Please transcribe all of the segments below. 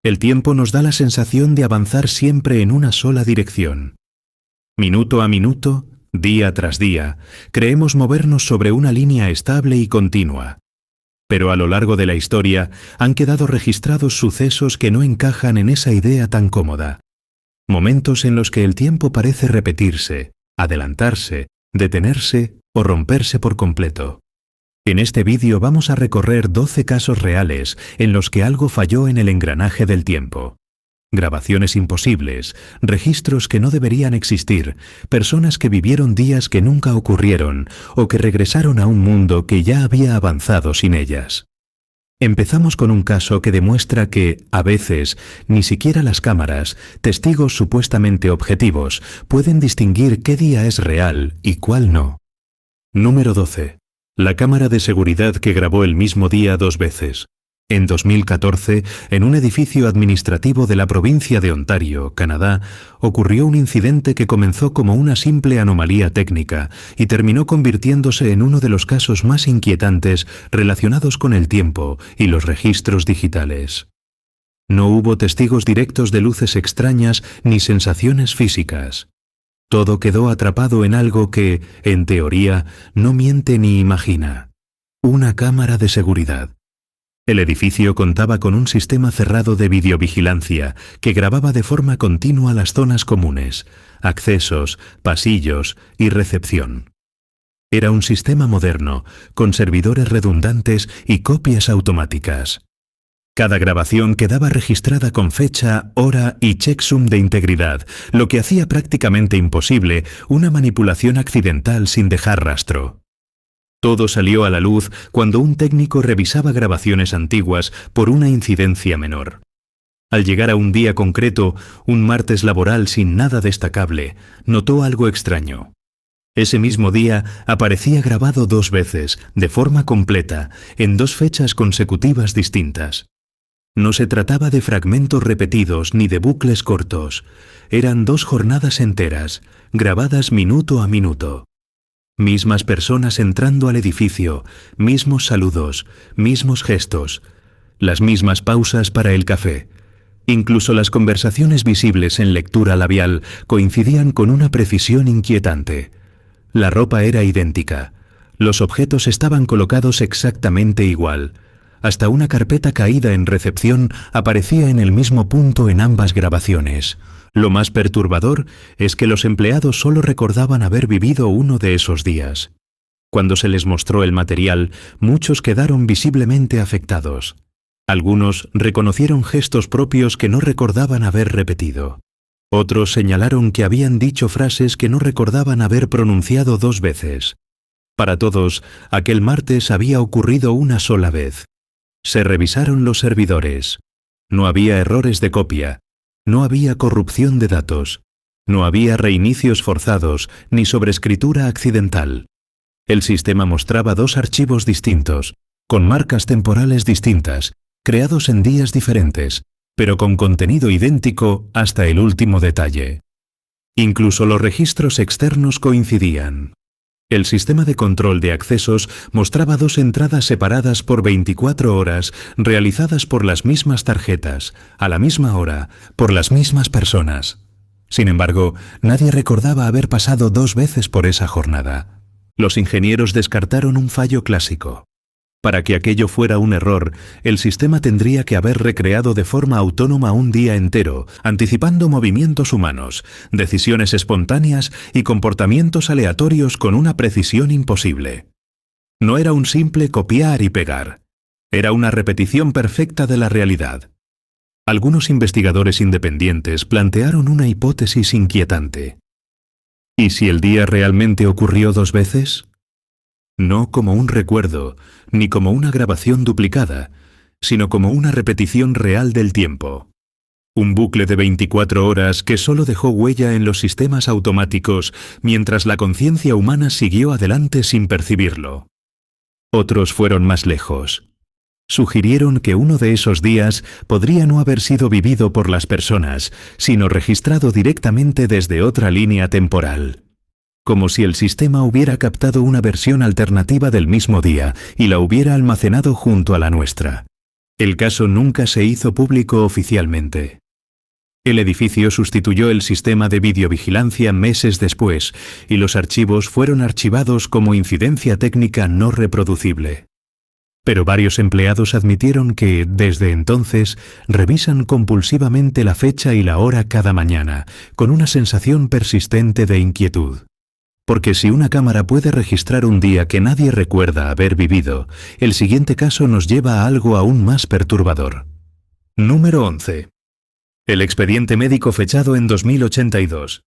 El tiempo nos da la sensación de avanzar siempre en una sola dirección. Minuto a minuto, día tras día, creemos movernos sobre una línea estable y continua. Pero a lo largo de la historia han quedado registrados sucesos que no encajan en esa idea tan cómoda. Momentos en los que el tiempo parece repetirse, adelantarse, detenerse o romperse por completo. En este vídeo vamos a recorrer 12 casos reales en los que algo falló en el engranaje del tiempo. Grabaciones imposibles, registros que no deberían existir, personas que vivieron días que nunca ocurrieron o que regresaron a un mundo que ya había avanzado sin ellas. Empezamos con un caso que demuestra que, a veces, ni siquiera las cámaras, testigos supuestamente objetivos, pueden distinguir qué día es real y cuál no. Número 12. La cámara de seguridad que grabó el mismo día 2 veces. En 2014, en un edificio administrativo de la provincia de Ontario, Canadá, ocurrió un incidente que comenzó como una simple anomalía técnica y terminó convirtiéndose en uno de los casos más inquietantes relacionados con el tiempo y los registros digitales. No hubo testigos directos de luces extrañas ni sensaciones físicas. Todo quedó atrapado en algo que, en teoría, no miente ni imagina. Una cámara de seguridad. El edificio contaba con un sistema cerrado de videovigilancia que grababa de forma continua las zonas comunes, accesos, pasillos y recepción. Era un sistema moderno, con servidores redundantes y copias automáticas. Cada grabación quedaba registrada con fecha, hora y checksum de integridad, lo que hacía prácticamente imposible una manipulación accidental sin dejar rastro. Todo salió a la luz cuando un técnico revisaba grabaciones antiguas por una incidencia menor. Al llegar a un día concreto, un martes laboral sin nada destacable, notó algo extraño. Ese mismo día aparecía grabado 2 veces, de forma completa, en 2 fechas consecutivas distintas. No se trataba de fragmentos repetidos ni de bucles cortos. Eran 2 jornadas enteras, grabadas minuto a minuto. Mismas personas entrando al edificio, mismos saludos, mismos gestos, las mismas pausas para el café. Incluso las conversaciones visibles en lectura labial coincidían con una precisión inquietante. La ropa era idéntica. Los objetos estaban colocados exactamente igual. Hasta una carpeta caída en recepción aparecía en el mismo punto en ambas grabaciones. Lo más perturbador es que los empleados solo recordaban haber vivido uno de esos días. Cuando se les mostró el material, muchos quedaron visiblemente afectados. Algunos reconocieron gestos propios que no recordaban haber repetido. Otros señalaron que habían dicho frases que no recordaban haber pronunciado 2 veces. Para todos, aquel martes había ocurrido una sola vez. Se revisaron los servidores. No había errores de copia. No había corrupción de datos. No había reinicios forzados ni sobreescritura accidental. El sistema mostraba 2 archivos distintos, con marcas temporales distintas, creados en días diferentes, pero con contenido idéntico hasta el último detalle. Incluso los registros externos coincidían. El sistema de control de accesos mostraba 2 entradas separadas por 24 horas realizadas por las mismas tarjetas, a la misma hora, por las mismas personas. Sin embargo, nadie recordaba haber pasado 2 veces por esa jornada. Los ingenieros descartaron un fallo clásico. Para que aquello fuera un error, el sistema tendría que haber recreado de forma autónoma un día entero, anticipando movimientos humanos, decisiones espontáneas y comportamientos aleatorios con una precisión imposible. No era un simple copiar y pegar. Era una repetición perfecta de la realidad. Algunos investigadores independientes plantearon una hipótesis inquietante. ¿Y si el día realmente ocurrió 2 veces? No como un recuerdo, ni como una grabación duplicada, sino como una repetición real del tiempo. Un bucle de 24 horas que solo dejó huella en los sistemas automáticos mientras la conciencia humana siguió adelante sin percibirlo. Otros fueron más lejos. Sugirieron que uno de esos días podría no haber sido vivido por las personas, sino registrado directamente desde otra línea temporal. Como si el sistema hubiera captado una versión alternativa del mismo día y la hubiera almacenado junto a la nuestra. El caso nunca se hizo público oficialmente. El edificio sustituyó el sistema de videovigilancia meses después, y los archivos fueron archivados como incidencia técnica no reproducible. Pero varios empleados admitieron que, desde entonces, revisan compulsivamente la fecha y la hora cada mañana, con una sensación persistente de inquietud. Porque si una cámara puede registrar un día que nadie recuerda haber vivido, el siguiente caso nos lleva a algo aún más perturbador. Número 11. El expediente médico fechado en 2082.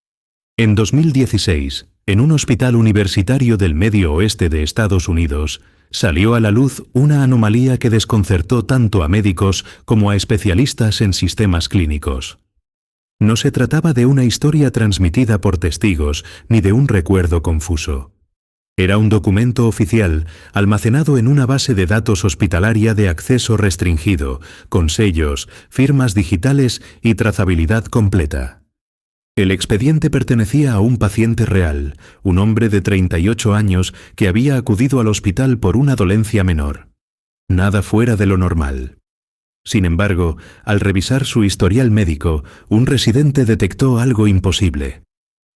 En 2016, en un hospital universitario del Medio Oeste de Estados Unidos, salió a la luz una anomalía que desconcertó tanto a médicos como a especialistas en sistemas clínicos. No se trataba de una historia transmitida por testigos ni de un recuerdo confuso. Era un documento oficial almacenado en una base de datos hospitalaria de acceso restringido, con sellos, firmas digitales y trazabilidad completa. El expediente pertenecía a un paciente real, un hombre de 38 años que había acudido al hospital por una dolencia menor. Nada fuera de lo normal. Sin embargo, al revisar su historial médico, un residente detectó algo imposible.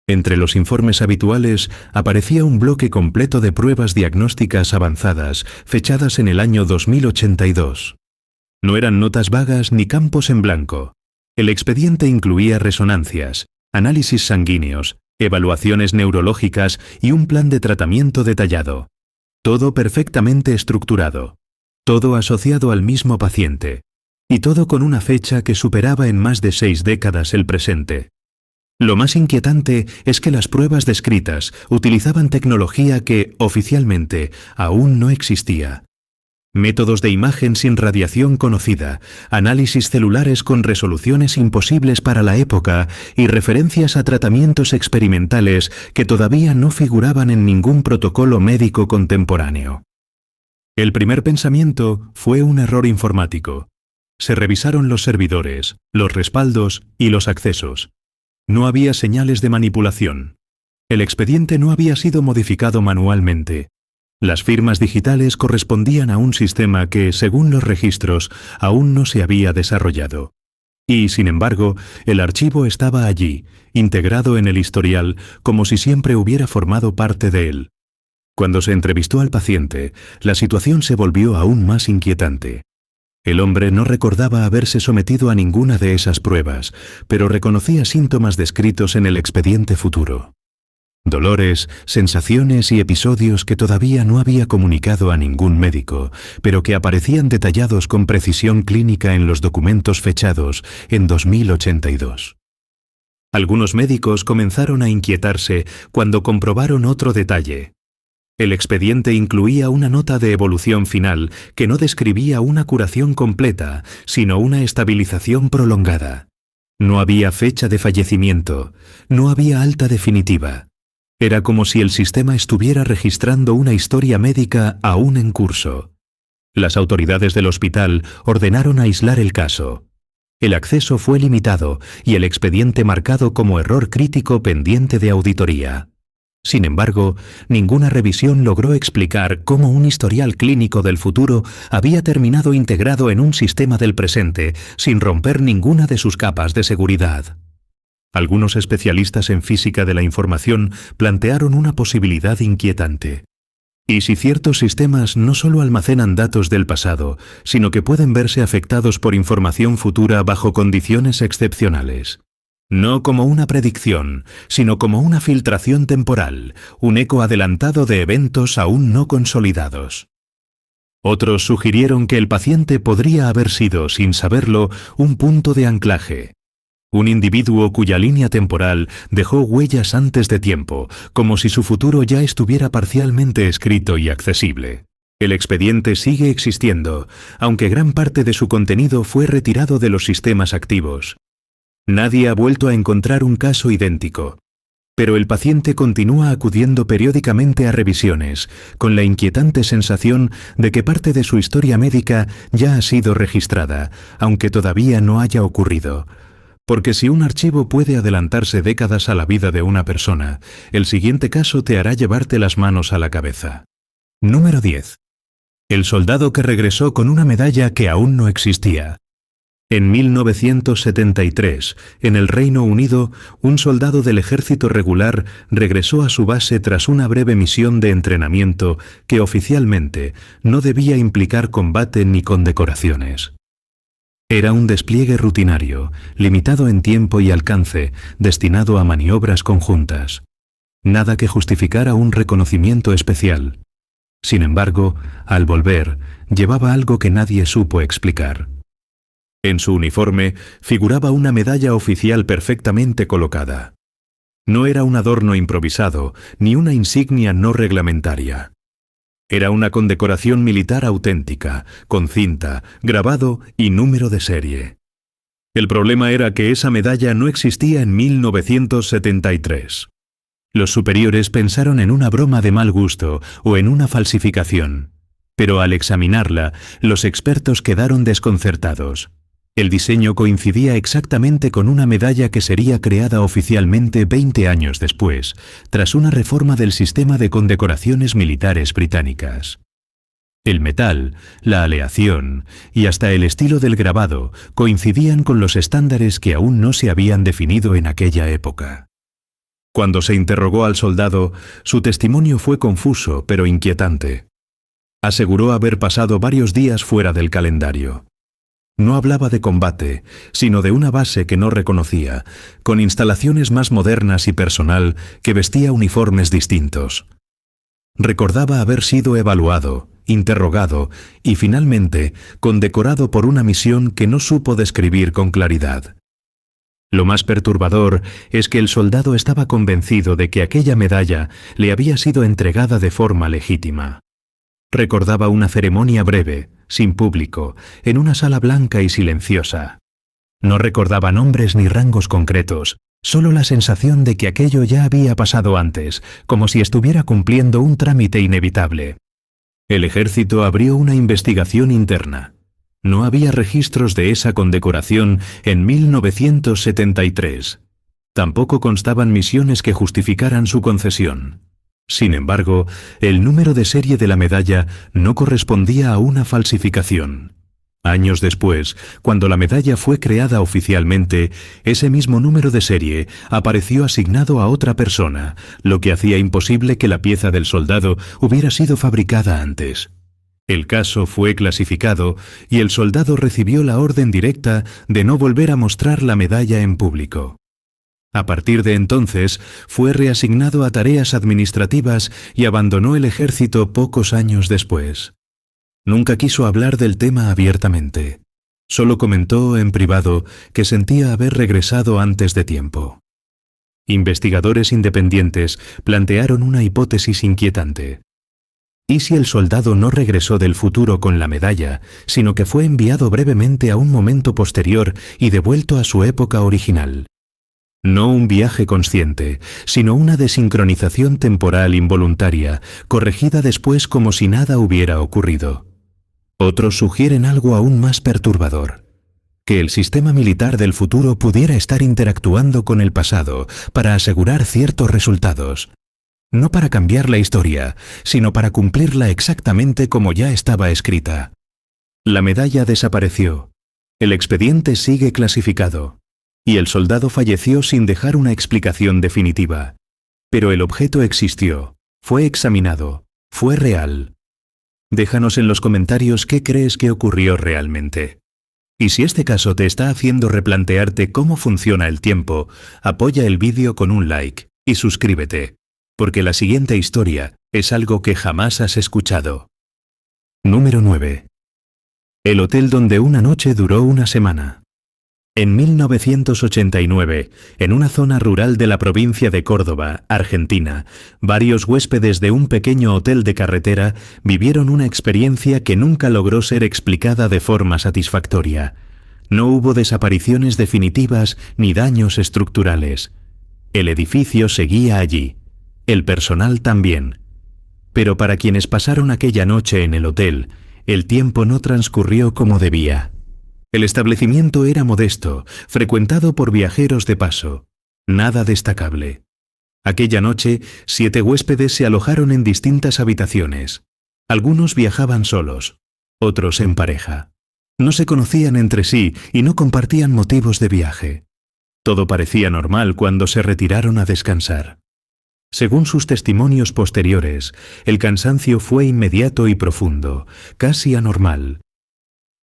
Entre los informes habituales aparecía un bloque completo de pruebas diagnósticas avanzadas, fechadas en el año 2082. No eran notas vagas ni campos en blanco. El expediente incluía resonancias, análisis sanguíneos, evaluaciones neurológicas y un plan de tratamiento detallado. Todo perfectamente estructurado. Todo asociado al mismo paciente. Y todo con una fecha que superaba en más de 6 décadas el presente. Lo más inquietante es que las pruebas descritas utilizaban tecnología que, oficialmente, aún no existía. Métodos de imagen sin radiación conocida, análisis celulares con resoluciones imposibles para la época y referencias a tratamientos experimentales que todavía no figuraban en ningún protocolo médico contemporáneo. El primer pensamiento fue un error informático. Se revisaron los servidores, los respaldos y los accesos. No había señales de manipulación. El expediente no había sido modificado manualmente. Las firmas digitales correspondían a un sistema que, según los registros, aún no se había desarrollado. Y, sin embargo, el archivo estaba allí, integrado en el historial, como si siempre hubiera formado parte de él. Cuando se entrevistó al paciente, la situación se volvió aún más inquietante. El hombre no recordaba haberse sometido a ninguna de esas pruebas, pero reconocía síntomas descritos en el expediente futuro. Dolores, sensaciones y episodios que todavía no había comunicado a ningún médico, pero que aparecían detallados con precisión clínica en los documentos fechados en 2082. Algunos médicos comenzaron a inquietarse cuando comprobaron otro detalle. El expediente incluía una nota de evolución final que no describía una curación completa, sino una estabilización prolongada. No había fecha de fallecimiento, no había alta definitiva. Era como si el sistema estuviera registrando una historia médica aún en curso. Las autoridades del hospital ordenaron aislar el caso. El acceso fue limitado y el expediente marcado como error crítico pendiente de auditoría. Sin embargo, ninguna revisión logró explicar cómo un historial clínico del futuro había terminado integrado en un sistema del presente, sin romper ninguna de sus capas de seguridad. Algunos especialistas en física de la información plantearon una posibilidad inquietante. ¿Y si ciertos sistemas no solo almacenan datos del pasado, sino que pueden verse afectados por información futura bajo condiciones excepcionales? No como una predicción, sino como una filtración temporal, un eco adelantado de eventos aún no consolidados. Otros sugirieron que el paciente podría haber sido, sin saberlo, un punto de anclaje. Un individuo cuya línea temporal dejó huellas antes de tiempo, como si su futuro ya estuviera parcialmente escrito y accesible. El expediente sigue existiendo, aunque gran parte de su contenido fue retirado de los sistemas activos. Nadie ha vuelto a encontrar un caso idéntico. Pero el paciente continúa acudiendo periódicamente a revisiones, con la inquietante sensación de que parte de su historia médica ya ha sido registrada, aunque todavía no haya ocurrido. Porque si un archivo puede adelantarse décadas a la vida de una persona, el siguiente caso te hará llevarte las manos a la cabeza. Número 10. El soldado que regresó con una medalla que aún no existía. En 1973, en el Reino Unido, un soldado del ejército regular regresó a su base tras una breve misión de entrenamiento que oficialmente no debía implicar combate ni condecoraciones. Era un despliegue rutinario, limitado en tiempo y alcance, destinado a maniobras conjuntas. Nada que justificara un reconocimiento especial. Sin embargo, al volver, llevaba algo que nadie supo explicar. En su uniforme figuraba una medalla oficial perfectamente colocada. No era un adorno improvisado, ni una insignia no reglamentaria. Era una condecoración militar auténtica, con cinta, grabado y número de serie. El problema era que esa medalla no existía en 1973. Los superiores pensaron en una broma de mal gusto o en una falsificación. Pero al examinarla, los expertos quedaron desconcertados. El diseño coincidía exactamente con una medalla que sería creada oficialmente 20 años después, tras una reforma del sistema de condecoraciones militares británicas. El metal, la aleación y hasta el estilo del grabado coincidían con los estándares que aún no se habían definido en aquella época. Cuando se interrogó al soldado, su testimonio fue confuso pero inquietante. Aseguró haber pasado varios días fuera del calendario. No hablaba de combate, sino de una base que no reconocía, con instalaciones más modernas y personal que vestía uniformes distintos. Recordaba haber sido evaluado, interrogado y finalmente condecorado por una misión que no supo describir con claridad. Lo más perturbador es que el soldado estaba convencido de que aquella medalla le había sido entregada de forma legítima. Recordaba una ceremonia breve, sin público, en una sala blanca y silenciosa. No recordaba nombres ni rangos concretos, solo la sensación de que aquello ya había pasado antes, como si estuviera cumpliendo un trámite inevitable. El ejército abrió una investigación interna. No había registros de esa condecoración en 1973. Tampoco constaban misiones que justificaran su concesión. Sin embargo, el número de serie de la medalla no correspondía a una falsificación. Años después, cuando la medalla fue creada oficialmente, ese mismo número de serie apareció asignado a otra persona, lo que hacía imposible que la pieza del soldado hubiera sido fabricada antes. El caso fue clasificado y el soldado recibió la orden directa de no volver a mostrar la medalla en público. A partir de entonces, fue reasignado a tareas administrativas y abandonó el ejército pocos años después. Nunca quiso hablar del tema abiertamente. Solo comentó en privado que sentía haber regresado antes de tiempo. Investigadores independientes plantearon una hipótesis inquietante. ¿Y si el soldado no regresó del futuro con la medalla, sino que fue enviado brevemente a un momento posterior y devuelto a su época original? No un viaje consciente, sino una desincronización temporal involuntaria, corregida después como si nada hubiera ocurrido. Otros sugieren algo aún más perturbador: que el sistema militar del futuro pudiera estar interactuando con el pasado para asegurar ciertos resultados. No para cambiar la historia, sino para cumplirla exactamente como ya estaba escrita. La medalla desapareció. El expediente sigue clasificado. Y el soldado falleció sin dejar una explicación definitiva. Pero el objeto existió, fue examinado, fue real. Déjanos en los comentarios qué crees que ocurrió realmente. Y si este caso te está haciendo replantearte cómo funciona el tiempo, apoya el vídeo con un like y suscríbete, porque la siguiente historia es algo que jamás has escuchado. Número 9. El hotel donde una noche duró una semana. En 1989, en una zona rural de la provincia de Córdoba, Argentina, varios huéspedes de un pequeño hotel de carretera vivieron una experiencia que nunca logró ser explicada de forma satisfactoria. No hubo desapariciones definitivas ni daños estructurales. El edificio seguía allí. El personal también. Pero para quienes pasaron aquella noche en el hotel, el tiempo no transcurrió como debía. El establecimiento era modesto, frecuentado por viajeros de paso. Nada destacable. Aquella noche, 7 huéspedes se alojaron en distintas habitaciones. Algunos viajaban solos, otros en pareja. No se conocían entre sí y no compartían motivos de viaje. Todo parecía normal cuando se retiraron a descansar. Según sus testimonios posteriores, el cansancio fue inmediato y profundo, casi anormal.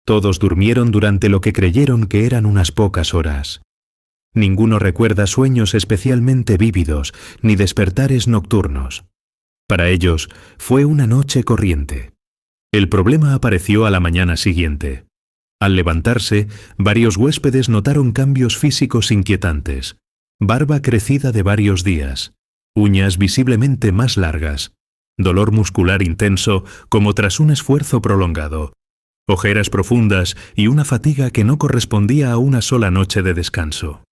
Todos durmieron durante lo que creyeron que eran unas pocas horas. Ninguno recuerda sueños especialmente vívidos ni despertares nocturnos. Para ellos fue una noche corriente. El problema apareció a la mañana siguiente. Al levantarse, varios huéspedes notaron cambios físicos inquietantes. Barba crecida de varios días, uñas visiblemente más largas, dolor muscular intenso como tras un esfuerzo prolongado, ojeras profundas y una fatiga que no correspondía a una sola noche de descanso.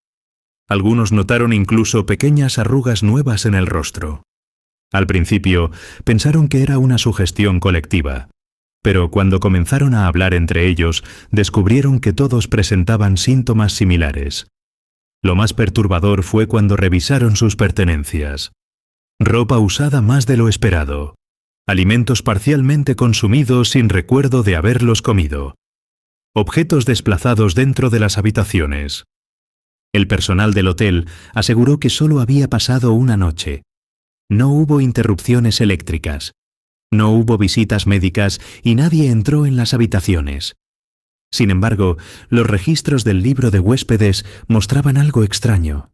Algunos notaron incluso pequeñas arrugas nuevas en el rostro. Al principio, pensaron que era una sugestión colectiva, pero cuando comenzaron a hablar entre ellos, descubrieron que todos presentaban síntomas similares. Lo más perturbador fue cuando revisaron sus pertenencias. Ropa usada más de lo esperado. Alimentos parcialmente consumidos sin recuerdo de haberlos comido. Objetos desplazados dentro de las habitaciones. El personal del hotel aseguró que solo había pasado una noche. No hubo interrupciones eléctricas. No hubo visitas médicas y nadie entró en las habitaciones. Sin embargo, los registros del libro de huéspedes mostraban algo extraño.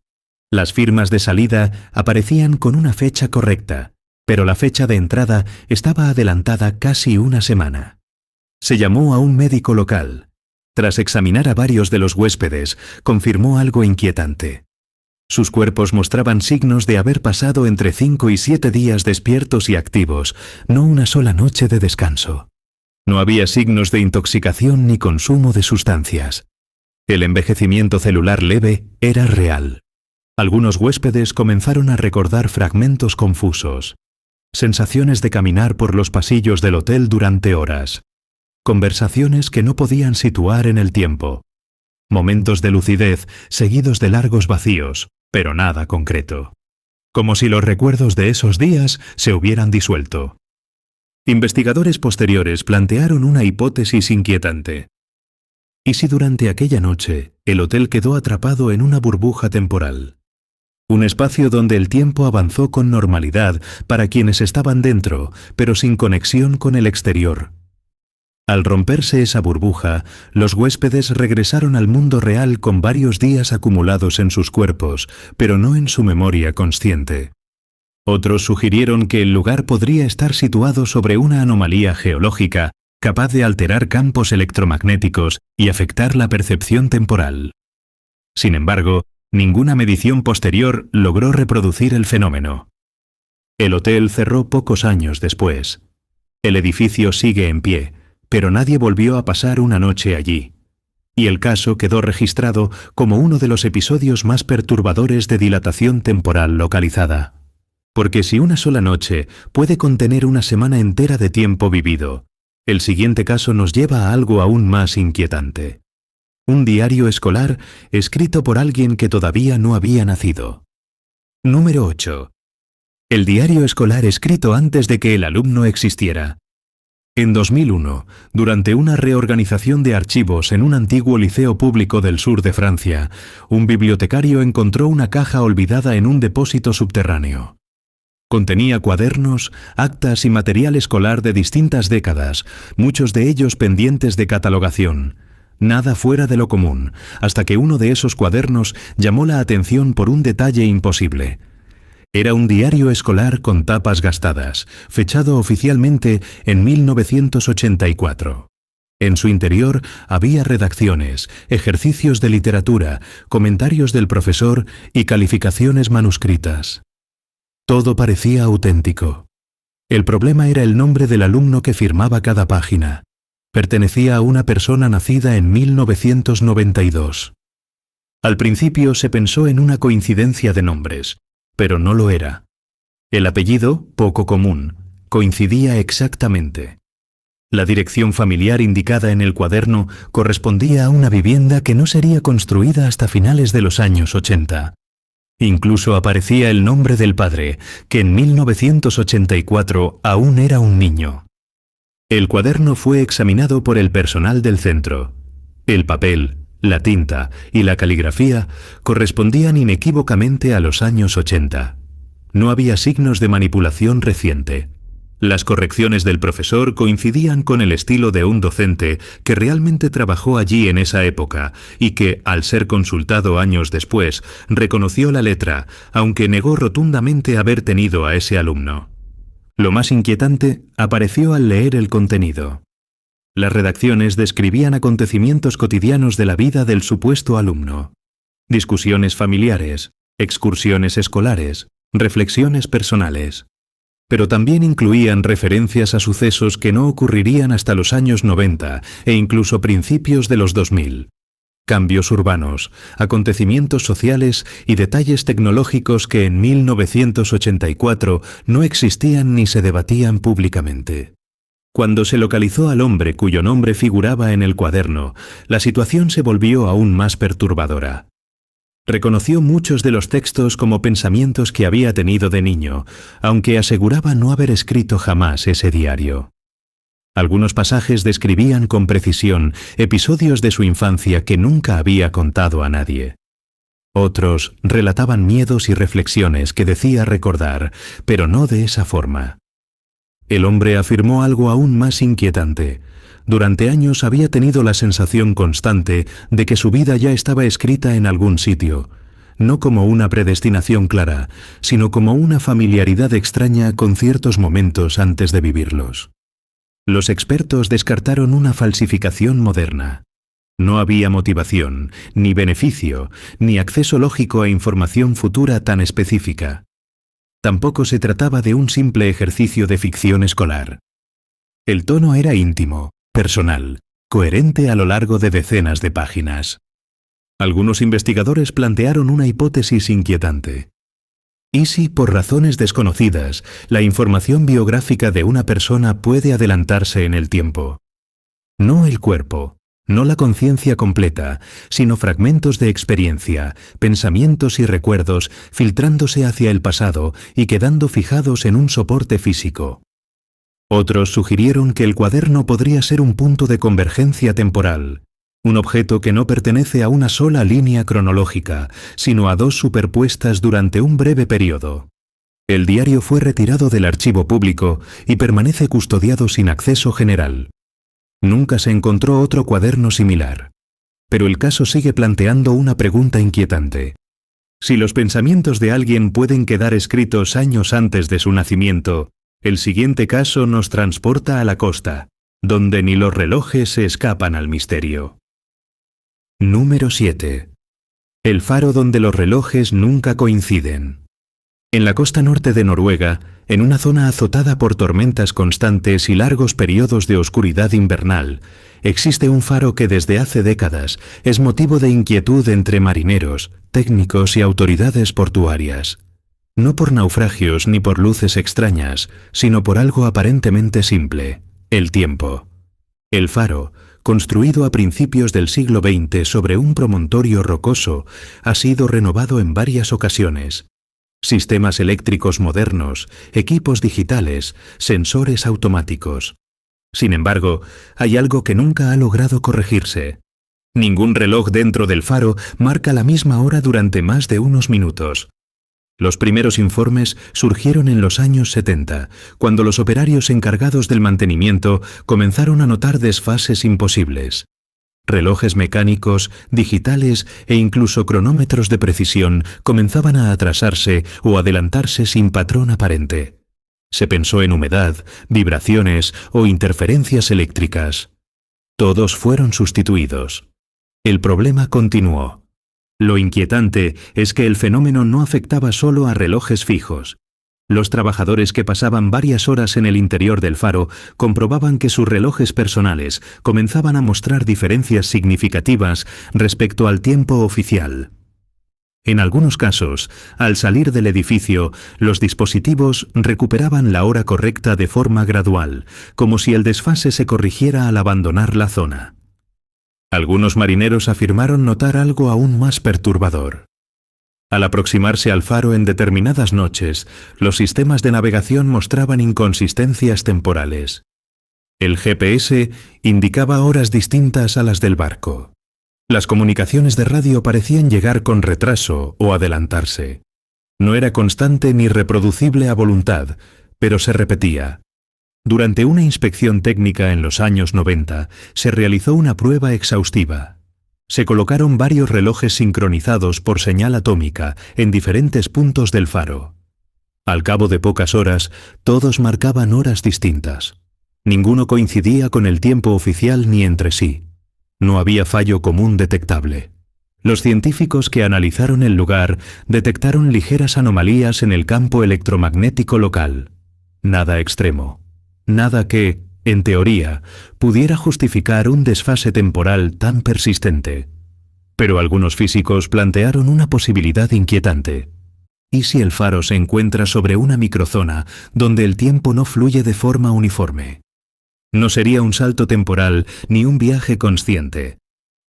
Las firmas de salida aparecían con una fecha correcta, pero la fecha de entrada estaba adelantada casi una semana. Se llamó a un médico local. Tras examinar a varios de los huéspedes, confirmó algo inquietante. Sus cuerpos mostraban signos de haber pasado entre 5 y 7 días despiertos y activos, no una sola noche de descanso. No había signos de intoxicación ni consumo de sustancias. El envejecimiento celular leve era real. Algunos huéspedes comenzaron a recordar fragmentos confusos. Sensaciones de caminar por los pasillos del hotel durante horas. Conversaciones que no podían situar en el tiempo. Momentos de lucidez seguidos de largos vacíos, pero nada concreto. Como si los recuerdos de esos días se hubieran disuelto. Investigadores posteriores plantearon una hipótesis inquietante. ¿Y si durante aquella noche el hotel quedó atrapado en una burbuja temporal? Un espacio donde el tiempo avanzó con normalidad para quienes estaban dentro, pero sin conexión con el exterior. Al romperse esa burbuja, los huéspedes regresaron al mundo real con varios días acumulados en sus cuerpos, pero no en su memoria consciente. Otros sugirieron que el lugar podría estar situado sobre una anomalía geológica capaz de alterar campos electromagnéticos y afectar la percepción temporal. Sin embargo, ninguna medición posterior logró reproducir el fenómeno. El hotel cerró pocos años después. El edificio sigue en pie, pero nadie volvió a pasar una noche allí. Y el caso quedó registrado como uno de los episodios más perturbadores de dilatación temporal localizada. Porque si una sola noche puede contener una semana entera de tiempo vivido, el siguiente caso nos lleva a algo aún más inquietante. Un diario escolar escrito por alguien que todavía no había nacido. Número 8. El diario escolar escrito antes de que el alumno existiera. En 2001, durante una reorganización de archivos en un antiguo liceo público del sur de Francia, un bibliotecario encontró una caja olvidada en un depósito subterráneo. Contenía cuadernos, actas y material escolar de distintas décadas, muchos de ellos pendientes de catalogación. Nada fuera de lo común, hasta que uno de esos cuadernos llamó la atención por un detalle imposible. Era un diario escolar con tapas gastadas, fechado oficialmente en 1984. En su interior había redacciones, ejercicios de literatura, comentarios del profesor y calificaciones manuscritas. Todo parecía auténtico. El problema era el nombre del alumno que firmaba cada página. Pertenecía a una persona nacida en 1992. Al principio se pensó en una coincidencia de nombres, pero no lo era. El apellido, poco común, coincidía exactamente. La dirección familiar indicada en el cuaderno correspondía a una vivienda que no sería construida hasta finales de los años 80. Incluso aparecía el nombre del padre, que en 1984 aún era un niño. El cuaderno fue examinado por el personal del centro. El papel, la tinta y la caligrafía correspondían inequívocamente a los años 80. No había signos de manipulación reciente. Las correcciones del profesor coincidían con el estilo de un docente que realmente trabajó allí en esa época y que, al ser consultado años después, reconoció la letra, aunque negó rotundamente haber tenido a ese alumno. Lo más inquietante apareció al leer el contenido. Las redacciones describían acontecimientos cotidianos de la vida del supuesto alumno. Discusiones familiares, excursiones escolares, reflexiones personales. Pero también incluían referencias a sucesos que no ocurrirían hasta los años 90 e incluso principios de los 2000. Cambios urbanos, acontecimientos sociales y detalles tecnológicos que en 1984 no existían ni se debatían públicamente. Cuando se localizó al hombre cuyo nombre figuraba en el cuaderno, la situación se volvió aún más perturbadora. Reconoció muchos de los textos como pensamientos que había tenido de niño, aunque aseguraba no haber escrito jamás ese diario. Algunos pasajes describían con precisión episodios de su infancia que nunca había contado a nadie. Otros relataban miedos y reflexiones que decía recordar, pero no de esa forma. El hombre afirmó algo aún más inquietante. Durante años había tenido la sensación constante de que su vida ya estaba escrita en algún sitio, no como una predestinación clara, sino como una familiaridad extraña con ciertos momentos antes de vivirlos. Los expertos descartaron una falsificación moderna. No había motivación, ni beneficio, ni acceso lógico a información futura tan específica. Tampoco se trataba de un simple ejercicio de ficción escolar. El tono era íntimo, personal, coherente a lo largo de decenas de páginas. Algunos investigadores plantearon una hipótesis inquietante. ¿Y si, por razones desconocidas, la información biográfica de una persona puede adelantarse en el tiempo? No el cuerpo, no la conciencia completa, sino fragmentos de experiencia, pensamientos y recuerdos filtrándose hacia el pasado y quedando fijados en un soporte físico. Otros sugirieron que el cuaderno podría ser un punto de convergencia temporal, un objeto que no pertenece a una sola línea cronológica, sino a dos superpuestas durante un breve periodo. El diario fue retirado del archivo público y permanece custodiado sin acceso general. Nunca se encontró otro cuaderno similar. Pero el caso sigue planteando una pregunta inquietante. Si los pensamientos de alguien pueden quedar escritos años antes de su nacimiento, el siguiente caso nos transporta a la costa, donde ni los relojes se escapan al misterio. Número 7. El faro donde los relojes nunca coinciden. En la costa norte de Noruega, en una zona azotada por tormentas constantes y largos periodos de oscuridad invernal, existe un faro que desde hace décadas es motivo de inquietud entre marineros, técnicos y autoridades portuarias. No por naufragios ni por luces extrañas, sino por algo aparentemente simple: el tiempo. El faro, construido a principios del siglo XX sobre un promontorio rocoso, ha sido renovado en varias ocasiones. Sistemas eléctricos modernos, equipos digitales, sensores automáticos. Sin embargo, hay algo que nunca ha logrado corregirse. Ningún reloj dentro del faro marca la misma hora durante más de unos minutos. Los primeros informes surgieron en los años 70, cuando los operarios encargados del mantenimiento comenzaron a notar desfases imposibles. Relojes mecánicos, digitales e incluso cronómetros de precisión comenzaban a atrasarse o adelantarse sin patrón aparente. Se pensó en humedad, vibraciones o interferencias eléctricas. Todos fueron sustituidos. El problema continuó. Lo inquietante es que el fenómeno no afectaba solo a relojes fijos. Los trabajadores que pasaban varias horas en el interior del faro comprobaban que sus relojes personales comenzaban a mostrar diferencias significativas respecto al tiempo oficial. En algunos casos, al salir del edificio, los dispositivos recuperaban la hora correcta de forma gradual, como si el desfase se corrigiera al abandonar la zona. Algunos marineros afirmaron notar algo aún más perturbador. Al aproximarse al faro en determinadas noches, los sistemas de navegación mostraban inconsistencias temporales. El GPS indicaba horas distintas a las del barco. Las comunicaciones de radio parecían llegar con retraso o adelantarse. No era constante ni reproducible a voluntad, pero se repetía. Durante una inspección técnica en los años 90, se realizó una prueba exhaustiva. Se colocaron varios relojes sincronizados por señal atómica en diferentes puntos del faro. Al cabo de pocas horas, todos marcaban horas distintas. Ninguno coincidía con el tiempo oficial ni entre sí. No había fallo común detectable. Los científicos que analizaron el lugar detectaron ligeras anomalías en el campo electromagnético local. Nada extremo. Nada que, en teoría, pudiera justificar un desfase temporal tan persistente. Pero algunos físicos plantearon una posibilidad inquietante. ¿Y si el faro se encuentra sobre una microzona donde el tiempo no fluye de forma uniforme? No sería un salto temporal ni un viaje consciente.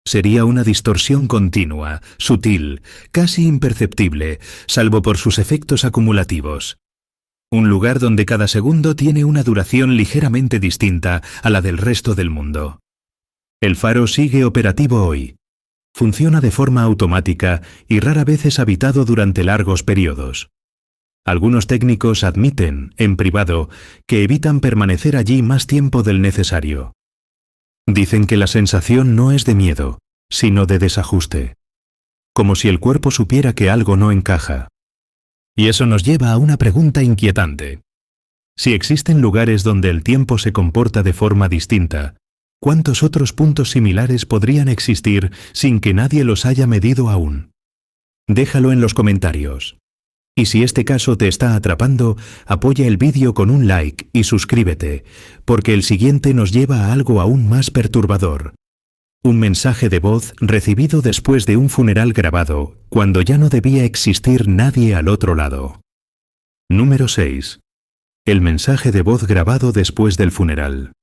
Sería una distorsión continua, sutil, casi imperceptible, salvo por sus efectos acumulativos. Un lugar donde cada segundo tiene una duración ligeramente distinta a la del resto del mundo. El faro sigue operativo hoy. Funciona de forma automática y rara vez es habitado durante largos periodos. Algunos técnicos admiten, en privado, que evitan permanecer allí más tiempo del necesario. Dicen que la sensación no es de miedo, sino de desajuste. Como si el cuerpo supiera que algo no encaja. Y eso nos lleva a una pregunta inquietante. Si existen lugares donde el tiempo se comporta de forma distinta, ¿cuántos otros puntos similares podrían existir sin que nadie los haya medido aún? Déjalo en los comentarios. Y si este caso te está atrapando, apoya el vídeo con un like y suscríbete, porque el siguiente nos lleva a algo aún más perturbador. Un mensaje de voz recibido después de un funeral grabado, cuando ya no debía existir nadie al otro lado. Número 6. El mensaje de voz grabado después del funeral.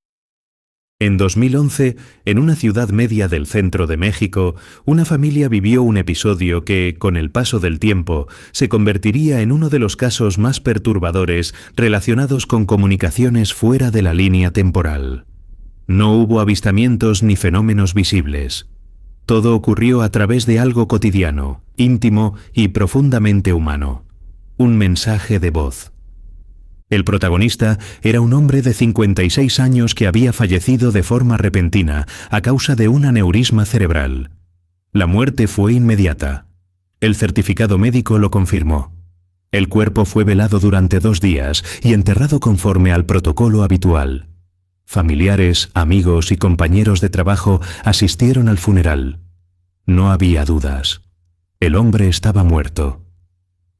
En 2011, en una ciudad media del centro de México, una familia vivió un episodio que, con el paso del tiempo, se convertiría en uno de los casos más perturbadores relacionados con comunicaciones fuera de la línea temporal. No hubo avistamientos ni fenómenos visibles. Todo ocurrió a través de algo cotidiano, íntimo y profundamente humano. Un mensaje de voz. El protagonista era un hombre de 56 años que había fallecido de forma repentina a causa de un aneurisma cerebral. La muerte fue inmediata. El certificado médico lo confirmó. El cuerpo fue velado durante 2 días y enterrado conforme al protocolo habitual. Familiares, amigos y compañeros de trabajo asistieron al funeral. No había dudas. El hombre estaba muerto.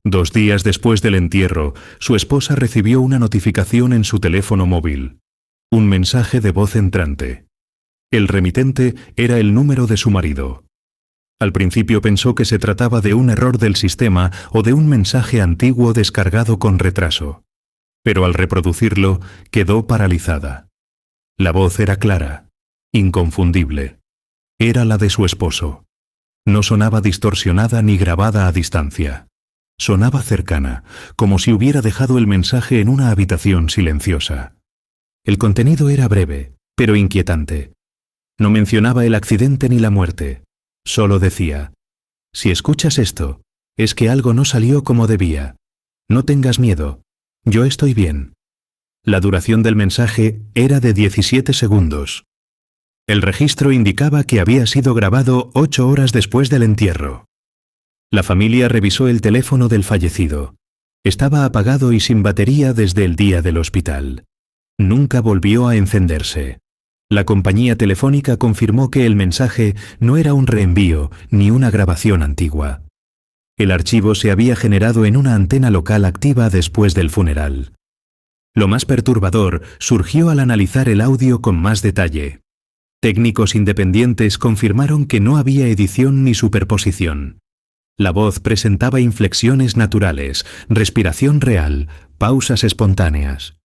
2 días después del entierro, su esposa recibió una notificación en su teléfono móvil. Un mensaje de voz entrante. El remitente era el número de su marido. Al principio pensó que se trataba de un error del sistema o de un mensaje antiguo descargado con retraso. Pero al reproducirlo, quedó paralizada. La voz era clara, inconfundible. Era la de su esposo. No sonaba distorsionada ni grabada a distancia. Sonaba cercana, como si hubiera dejado el mensaje en una habitación silenciosa. El contenido era breve, pero inquietante. No mencionaba el accidente ni la muerte. Solo decía: si escuchas esto, es que algo no salió como debía. No tengas miedo. Yo estoy bien. La duración del mensaje era de 17 segundos. El registro indicaba que había sido grabado 8 horas después del entierro. La familia revisó el teléfono del fallecido. Estaba apagado y sin batería desde el día del hospital. Nunca volvió a encenderse. La compañía telefónica confirmó que el mensaje no era un reenvío ni una grabación antigua. El archivo se había generado en una antena local activa después del funeral. Lo más perturbador surgió al analizar el audio con más detalle. Técnicos independientes confirmaron que no había edición ni superposición. La voz presentaba inflexiones naturales, respiración real, pausas espontáneas.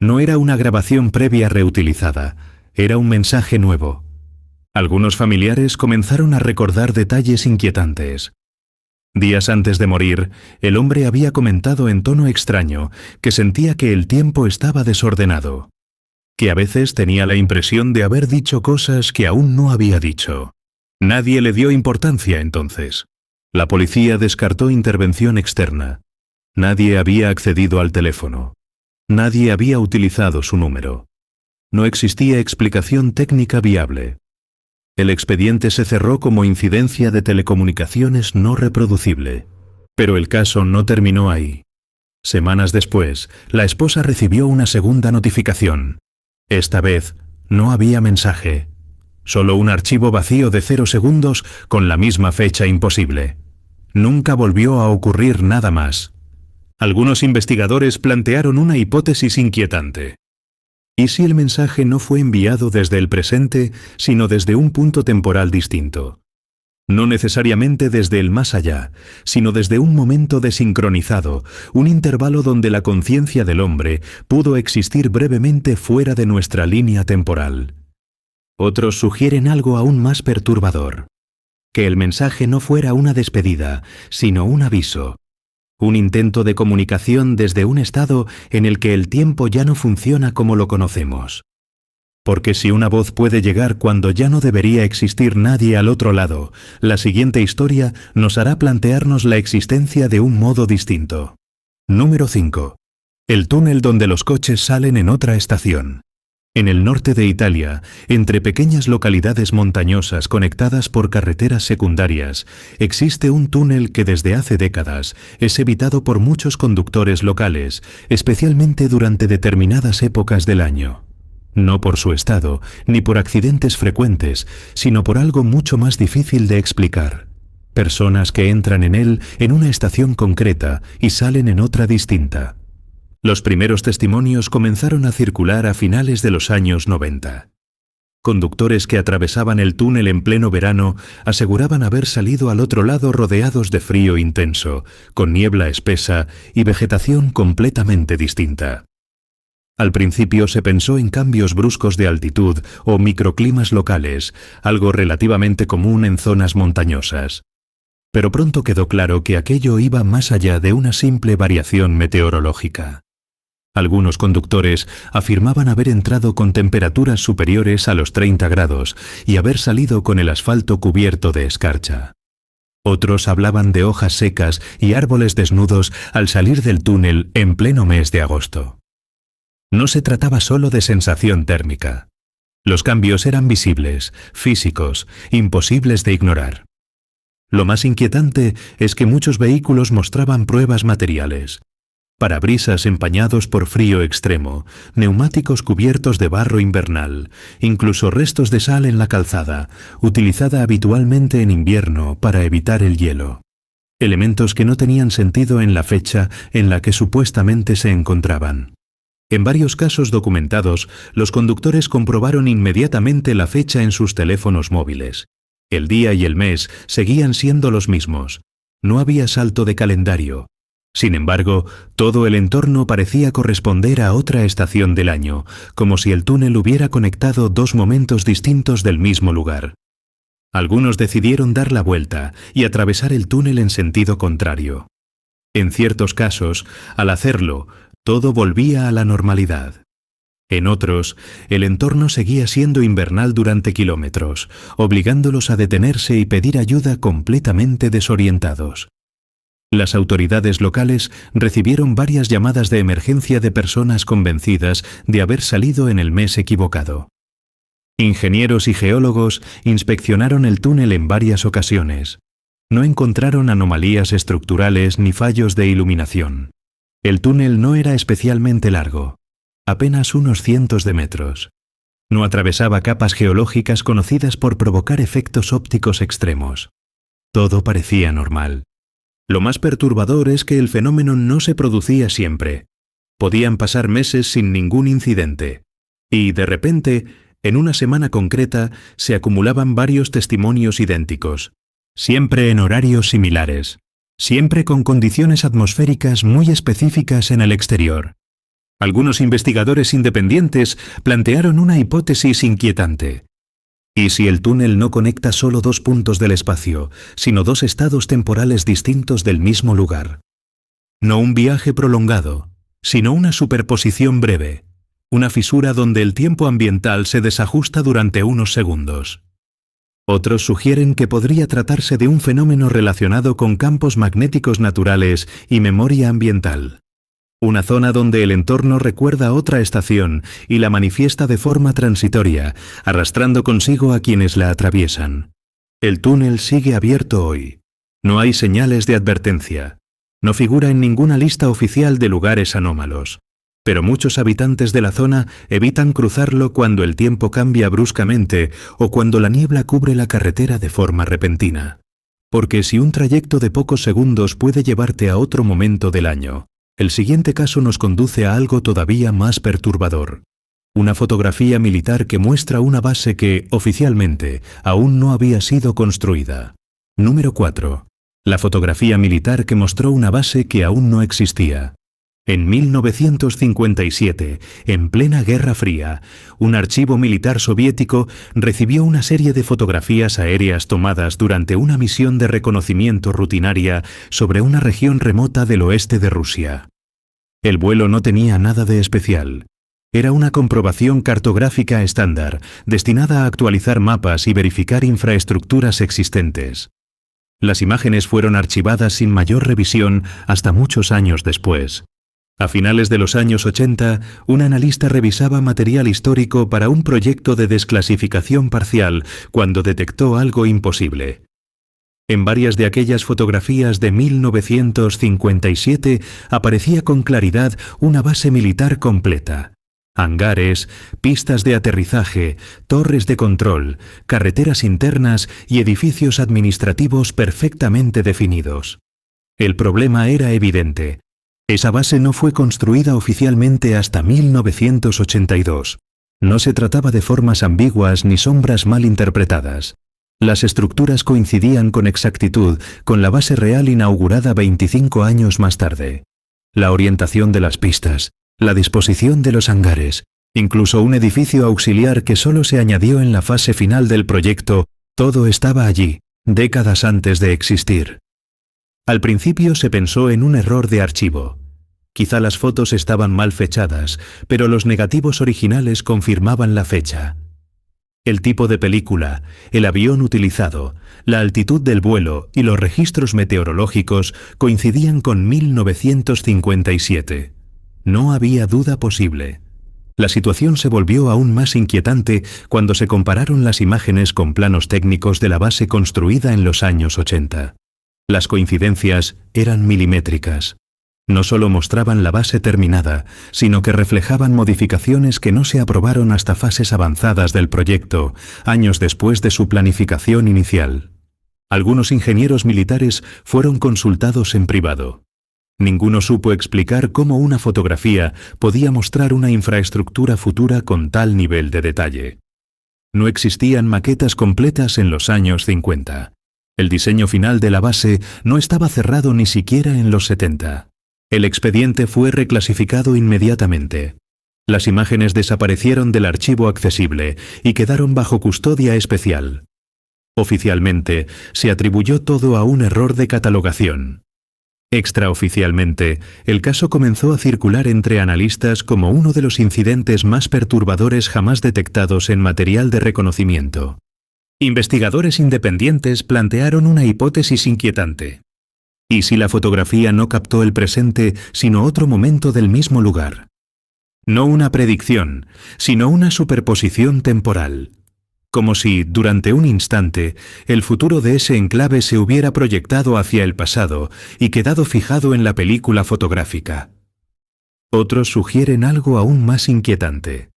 No era una grabación previa reutilizada, era un mensaje nuevo. Algunos familiares comenzaron a recordar detalles inquietantes. Días antes de morir, el hombre había comentado en tono extraño que sentía que el tiempo estaba desordenado. que a veces tenía la impresión de haber dicho cosas que aún no había dicho. Nadie le dio importancia entonces. La policía descartó intervención externa. Nadie había accedido al teléfono. Nadie había utilizado su número. No existía explicación técnica viable. El expediente se cerró como incidencia de telecomunicaciones no reproducible. Pero el caso no terminó ahí. Semanas después, la esposa recibió una segunda notificación. Esta vez, no había mensaje. Solo un archivo vacío de 0 segundos con la misma fecha imposible. Nunca volvió a ocurrir nada más. Algunos investigadores plantearon una hipótesis inquietante. ¿Y si el mensaje no fue enviado desde el presente, sino desde un punto temporal distinto? No necesariamente desde el más allá, sino desde un momento desincronizado, un intervalo donde la conciencia del hombre pudo existir brevemente fuera de nuestra línea temporal. Otros sugieren algo aún más perturbador: que el mensaje no fuera una despedida, sino un aviso. Un intento de comunicación desde un estado en el que el tiempo ya no funciona como lo conocemos. Porque si una voz puede llegar cuando ya no debería existir nadie al otro lado, la siguiente historia nos hará plantearnos la existencia de un modo distinto. Número 5. El túnel donde los coches salen en otra estación. En el norte de Italia, entre pequeñas localidades montañosas conectadas por carreteras secundarias, existe un túnel que desde hace décadas es evitado por muchos conductores locales, especialmente durante determinadas épocas del año. No por su estado, ni por accidentes frecuentes, sino por algo mucho más difícil de explicar: personas que entran en él en una estación concreta y salen en otra distinta. Los primeros testimonios comenzaron a circular a finales de los años 90. Conductores que atravesaban el túnel en pleno verano aseguraban haber salido al otro lado rodeados de frío intenso, con niebla espesa y vegetación completamente distinta. Al principio se pensó en cambios bruscos de altitud o microclimas locales, algo relativamente común en zonas montañosas. Pero pronto quedó claro que aquello iba más allá de una simple variación meteorológica. Algunos conductores afirmaban haber entrado con temperaturas superiores a los 30 grados y haber salido con el asfalto cubierto de escarcha. Otros hablaban de hojas secas y árboles desnudos al salir del túnel en pleno mes de agosto. No se trataba solo de sensación térmica. Los cambios eran visibles, físicos, imposibles de ignorar. Lo más inquietante es que muchos vehículos mostraban pruebas materiales: parabrisas empañados por frío extremo, neumáticos cubiertos de barro invernal, incluso restos de sal en la calzada, utilizada habitualmente en invierno para evitar el hielo. Elementos que no tenían sentido en la fecha en la que supuestamente se encontraban. En varios casos documentados, los conductores comprobaron inmediatamente la fecha en sus teléfonos móviles. El día y el mes seguían siendo los mismos. No había salto de calendario. Sin embargo, todo el entorno parecía corresponder a otra estación del año, como si el túnel hubiera conectado dos momentos distintos del mismo lugar. Algunos decidieron dar la vuelta y atravesar el túnel en sentido contrario. En ciertos casos, al hacerlo, todo volvía a la normalidad. En otros, el entorno seguía siendo invernal durante kilómetros, obligándolos a detenerse y pedir ayuda completamente desorientados. Las autoridades locales recibieron varias llamadas de emergencia de personas convencidas de haber salido en el mes equivocado. Ingenieros y geólogos inspeccionaron el túnel en varias ocasiones. No encontraron anomalías estructurales ni fallos de iluminación. El túnel no era especialmente largo, apenas unos cientos de metros. No atravesaba capas geológicas conocidas por provocar efectos ópticos extremos. Todo parecía normal. Lo más perturbador es que el fenómeno no se producía siempre. Podían pasar meses sin ningún incidente. Y, de repente, en una semana concreta, se acumulaban varios testimonios idénticos. Siempre en horarios similares. Siempre con condiciones atmosféricas muy específicas en el exterior. Algunos investigadores independientes plantearon una hipótesis inquietante. ¿Y si el túnel no conecta solo dos puntos del espacio, sino dos estados temporales distintos del mismo lugar? No un viaje prolongado, sino una superposición breve. una fisura donde el tiempo ambiental se desajusta durante unos segundos. Otros sugieren que podría tratarse de un fenómeno relacionado con campos magnéticos naturales y memoria ambiental. Una zona donde el entorno recuerda otra estación y la manifiesta de forma transitoria, arrastrando consigo a quienes la atraviesan. El túnel sigue abierto hoy. No hay señales de advertencia. No figura en ninguna lista oficial de lugares anómalos. Pero muchos habitantes de la zona evitan cruzarlo cuando el tiempo cambia bruscamente o cuando la niebla cubre la carretera de forma repentina. Porque si un trayecto de pocos segundos puede llevarte a otro momento del año, el siguiente caso nos conduce a algo todavía más perturbador. Una fotografía militar que muestra una base que, oficialmente, aún no había sido construida. Número 4. La fotografía militar que mostró una base que aún no existía. En 1957, en plena Guerra Fría, un archivo militar soviético recibió una serie de fotografías aéreas tomadas durante una misión de reconocimiento rutinaria sobre una región remota del oeste de Rusia. El vuelo no tenía nada de especial. Era una comprobación cartográfica estándar, destinada a actualizar mapas y verificar infraestructuras existentes. Las imágenes fueron archivadas sin mayor revisión hasta muchos años después. A finales de los años 80, un analista revisaba material histórico para un proyecto de desclasificación parcial cuando detectó algo imposible. En varias de aquellas fotografías de 1957 aparecía con claridad una base militar completa. Hangares, pistas de aterrizaje, torres de control, carreteras internas y edificios administrativos perfectamente definidos. El problema era evidente. Esa base no fue construida oficialmente hasta 1982. No se trataba de formas ambiguas ni sombras mal interpretadas. Las estructuras coincidían con exactitud con la base real inaugurada 25 años más tarde. La orientación de las pistas, la disposición de los hangares, incluso un edificio auxiliar que solo se añadió en la fase final del proyecto, todo estaba allí, décadas antes de existir. Al principio se pensó en un error de archivo. Quizá las fotos estaban mal fechadas, pero los negativos originales confirmaban la fecha. El tipo de película, el avión utilizado, la altitud del vuelo y los registros meteorológicos coincidían con 1957. No había duda posible. La situación se volvió aún más inquietante cuando se compararon las imágenes con planos técnicos de la base construida en los años 80. Las coincidencias eran milimétricas. No solo mostraban la base terminada, sino que reflejaban modificaciones que no se aprobaron hasta fases avanzadas del proyecto, años después de su planificación inicial. Algunos ingenieros militares fueron consultados en privado. Ninguno supo explicar cómo una fotografía podía mostrar una infraestructura futura con tal nivel de detalle. No existían maquetas completas en los años 50. El diseño final de la base no estaba cerrado ni siquiera en los 70. El expediente fue reclasificado inmediatamente. Las imágenes desaparecieron del archivo accesible y quedaron bajo custodia especial. Oficialmente, se atribuyó todo a un error de catalogación. Extraoficialmente, el caso comenzó a circular entre analistas como uno de los incidentes más perturbadores jamás detectados en material de reconocimiento. Investigadores independientes plantearon una hipótesis inquietante. ¿Y si la fotografía no captó el presente, sino otro momento del mismo lugar? No una predicción, sino una superposición temporal. Como si, durante un instante, el futuro de ese enclave se hubiera proyectado hacia el pasado y quedado fijado en la película fotográfica. Otros sugieren algo aún más inquietante.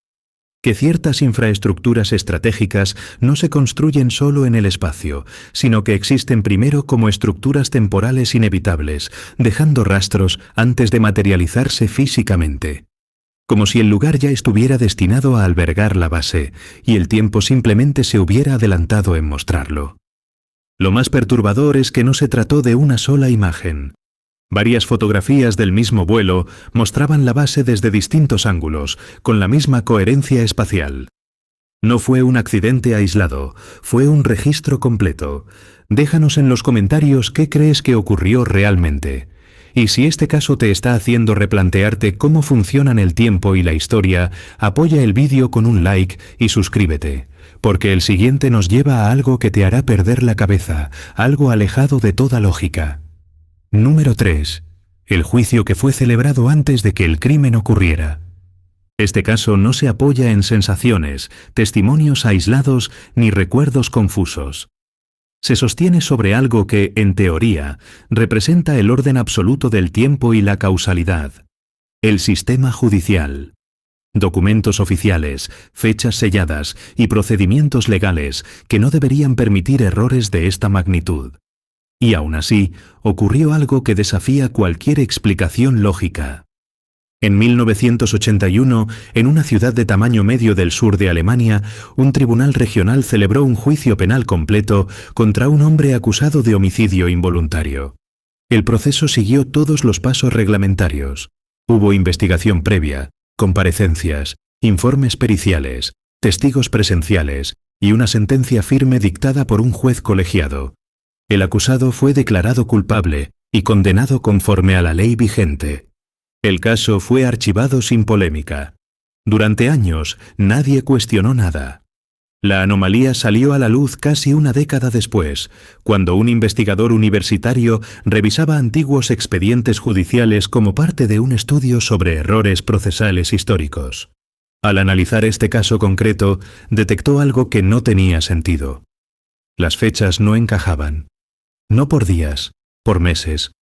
Que ciertas infraestructuras estratégicas no se construyen solo en el espacio, sino que existen primero como estructuras temporales inevitables, dejando rastros antes de materializarse físicamente. Como si el lugar ya estuviera destinado a albergar la base, y el tiempo simplemente se hubiera adelantado en mostrarlo. Lo más perturbador es que no se trató de una sola imagen. Varias fotografías del mismo vuelo mostraban la base desde distintos ángulos, con la misma coherencia espacial. No fue un accidente aislado, fue un registro completo. Déjanos en los comentarios qué crees que ocurrió realmente. Y si este caso te está haciendo replantearte cómo funcionan el tiempo y la historia, apoya el vídeo con un like y suscríbete, porque el siguiente nos lleva a algo que te hará perder la cabeza, algo alejado de toda lógica. Número 3. El juicio que fue celebrado antes de que el crimen ocurriera. Este caso no se apoya en sensaciones, testimonios aislados ni recuerdos confusos. Se sostiene sobre algo que, en teoría, representa el orden absoluto del tiempo y la causalidad. El sistema judicial. Documentos oficiales, fechas selladas y procedimientos legales que no deberían permitir errores de esta magnitud. Y aún así, ocurrió algo que desafía cualquier explicación lógica. En 1981, en una ciudad de tamaño medio del sur de Alemania, un tribunal regional celebró un juicio penal completo contra un hombre acusado de homicidio involuntario. El proceso siguió todos los pasos reglamentarios. Hubo investigación previa, comparecencias, informes periciales, testigos presenciales y una sentencia firme dictada por un juez colegiado. El acusado fue declarado culpable y condenado conforme a la ley vigente. El caso fue archivado sin polémica. Durante años, nadie cuestionó nada. La anomalía salió a la luz casi una década después, cuando un investigador universitario revisaba antiguos expedientes judiciales como parte de un estudio sobre errores procesales históricos. Al analizar este caso concreto, detectó algo que no tenía sentido. Las fechas no encajaban. No por días, por meses.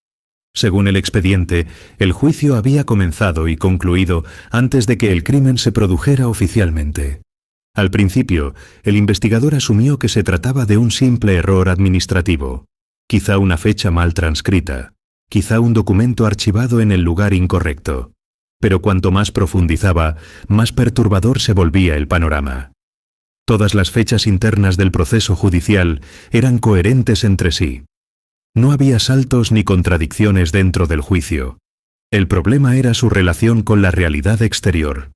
Según el expediente, el juicio había comenzado y concluido antes de que el crimen se produjera oficialmente. Al principio, el investigador asumió que se trataba de un simple error administrativo, quizá una fecha mal transcrita, quizá un documento archivado en el lugar incorrecto. Pero cuanto más profundizaba, más perturbador se volvía el panorama. Todas las fechas internas del proceso judicial eran coherentes entre sí. No había saltos ni contradicciones dentro del juicio. El problema era su relación con la realidad exterior.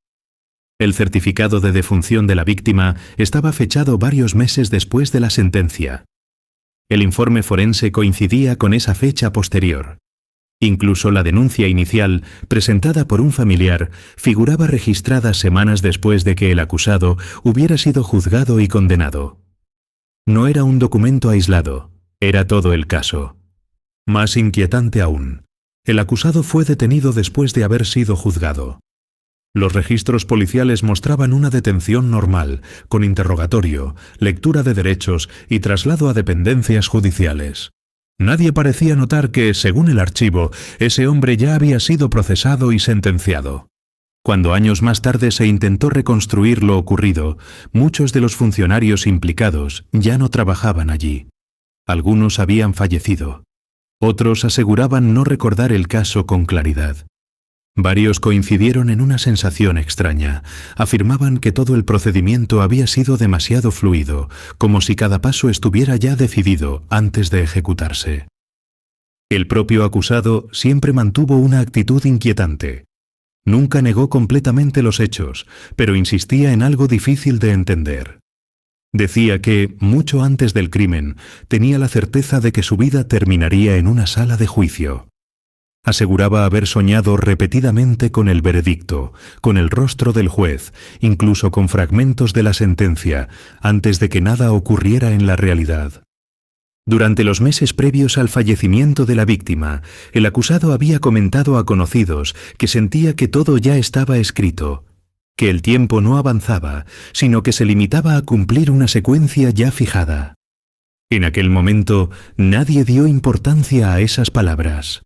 El certificado de defunción de la víctima estaba fechado varios meses después de la sentencia. El informe forense coincidía con esa fecha posterior. Incluso la denuncia inicial, presentada por un familiar, figuraba registrada semanas después de que el acusado hubiera sido juzgado y condenado. No era un documento aislado. Era todo el caso. Más inquietante aún, el acusado fue detenido después de haber sido juzgado. Los registros policiales mostraban una detención normal, con interrogatorio, lectura de derechos y traslado a dependencias judiciales. Nadie parecía notar que, según el archivo, ese hombre ya había sido procesado y sentenciado. Cuando años más tarde se intentó reconstruir lo ocurrido, muchos de los funcionarios implicados ya no trabajaban allí. Algunos habían fallecido. Otros aseguraban no recordar el caso con claridad. Varios coincidieron en una sensación extraña. Afirmaban que todo el procedimiento había sido demasiado fluido, como si cada paso estuviera ya decidido antes de ejecutarse. El propio acusado siempre mantuvo una actitud inquietante. Nunca negó completamente los hechos, pero insistía en algo difícil de entender. Decía que, mucho antes del crimen, tenía la certeza de que su vida terminaría en una sala de juicio. Aseguraba haber soñado repetidamente con el veredicto, con el rostro del juez, incluso con fragmentos de la sentencia, antes de que nada ocurriera en la realidad. Durante los meses previos al fallecimiento de la víctima, el acusado había comentado a conocidos que sentía que todo ya estaba escrito, que el tiempo no avanzaba, sino que se limitaba a cumplir una secuencia ya fijada. En aquel momento, nadie dio importancia a esas palabras.